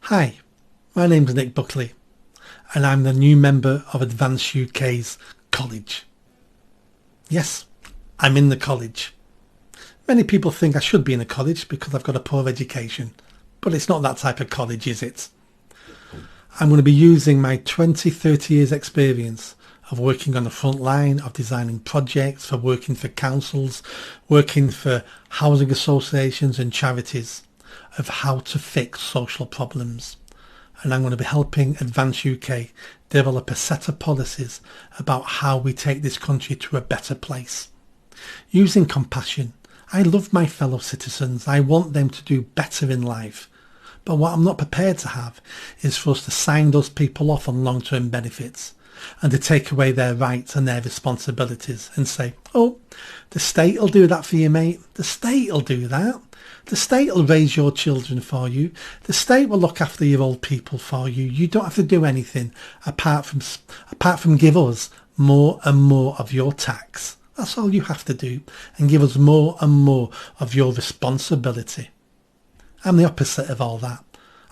Hi, my name's Nick Buckley and I'm the new member of Advance UK's college. Yes, I'm in the college. Many people think I should be in a college because I've got a poor education, but it's not that type of college, is it? I'm going to be using my 20-30 years experience of working on the front line, of designing projects, for working for councils, working for housing associations and charities, of how to fix social problems. And I'm going to be helping Advance UK develop a set of policies about how we take this country to a better place. Using compassion. I love my fellow citizens. I want them to do better in life. But what I'm not prepared to have is for us to sign those people off on long-term benefits and to take away their rights and their responsibilities and say, oh, the state will do that for you, mate. The state will do that. The state will raise your children for you. The state will look after your old people for you. You don't have to do anything apart from give us more and more of your tax. That's all you have to do, and give us more and more of your responsibility. I'm the opposite of all that.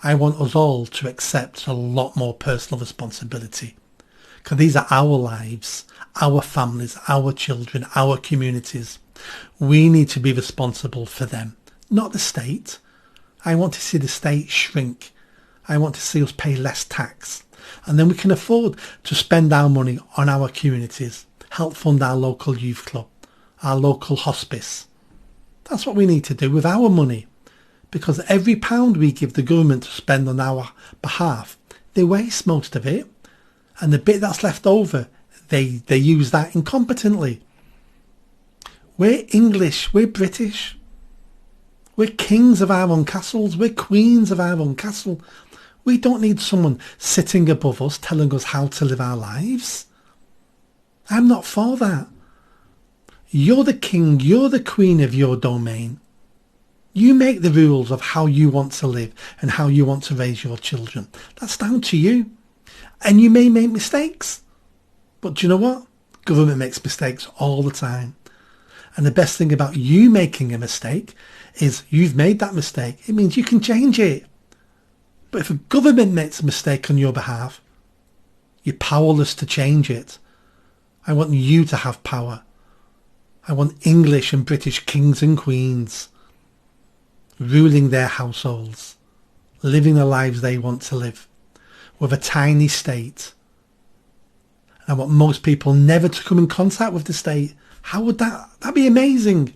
I want us all to accept a lot more personal responsibility, because these are our lives, our families, our children, our communities. We need to be responsible for them, not the state. I want to see the state shrink. I want to see us pay less tax, and then we can afford to spend our money on our communities, help fund our local youth club, our local hospice. That's what we need to do with our money, because every pound we give the government to spend on our behalf, they waste most of it, and the bit that's left over, they use that incompetently. We're English, we're British, we're kings of our own castles, we're queens of our own castle. We don't need someone sitting above us telling us how to live our lives. I'm not for that. You're the king, you're the queen of your domain. You make the rules of how you want to live and how you want to raise your children. That's down to you. And you may make mistakes. But do you know what? Government makes mistakes all the time. And the best thing about you making a mistake is you've made that mistake. It means you can change it. But if a government makes a mistake on your behalf, you're powerless to change it. I want you to have power. I want English and British kings and queens ruling their households, living the lives they want to live, with a tiny state. And I want most people never to come in contact with the state. How would that'd be amazing.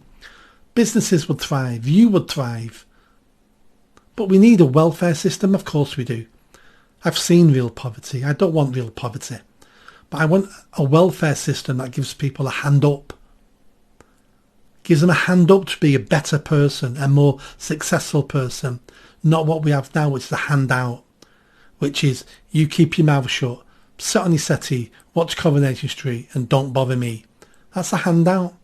Businesses would thrive, you would thrive. But we need a welfare system, of course we do. I've seen real poverty. I don't want real poverty. But I want a welfare system that gives people a hand up. Gives them a hand up to be a better person, a more successful person. Not what we have now, which is a handout. Which is, you keep your mouth shut, sit on your settee, watch Coronation Street and don't bother me. That's a handout.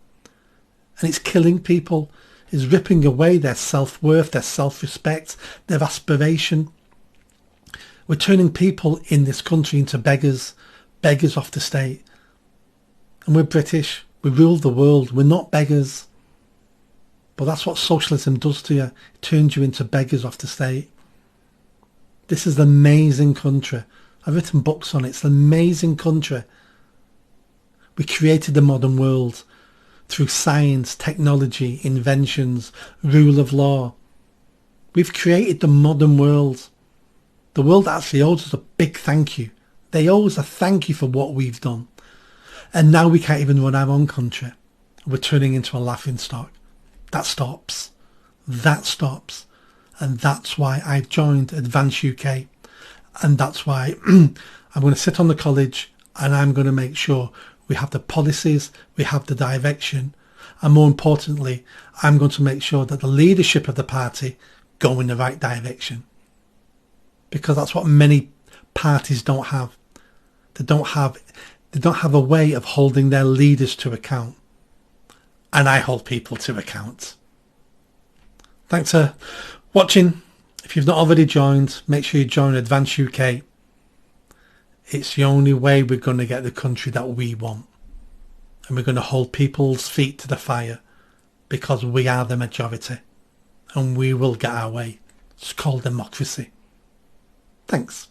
And it's killing people. It's ripping away their self-worth, their self-respect, their aspiration. We're turning people in this country into beggars off the state. And we're British. We rule the world. We're not beggars. But that's what socialism does to you. It turns you into beggars off the state. This is an amazing country. I've written books on it. It's an amazing country. We created the modern world through science, technology, inventions, rule of law. We've created the modern world. The world actually owes us a big thank you. They owe us a thank you for what we've done. And now we can't even run our own country. We're turning into a laughing stock. That stops. That stops. And that's why I've joined Advance UK. And that's why I'm going to sit on the college and I'm going to make sure we have the policies, we have the direction. And more importantly, I'm going to make sure that the leadership of the party go in the right direction. Because that's what many parties don't have. They don't have a way of holding their leaders to account. And I hold people to account. Thanks for watching. If you've not already joined, make sure you join Advance UK. It's the only way we're going to get the country that we want. And we're going to hold people's feet to the fire because we are the majority. And we will get our way. It's called democracy. Thanks.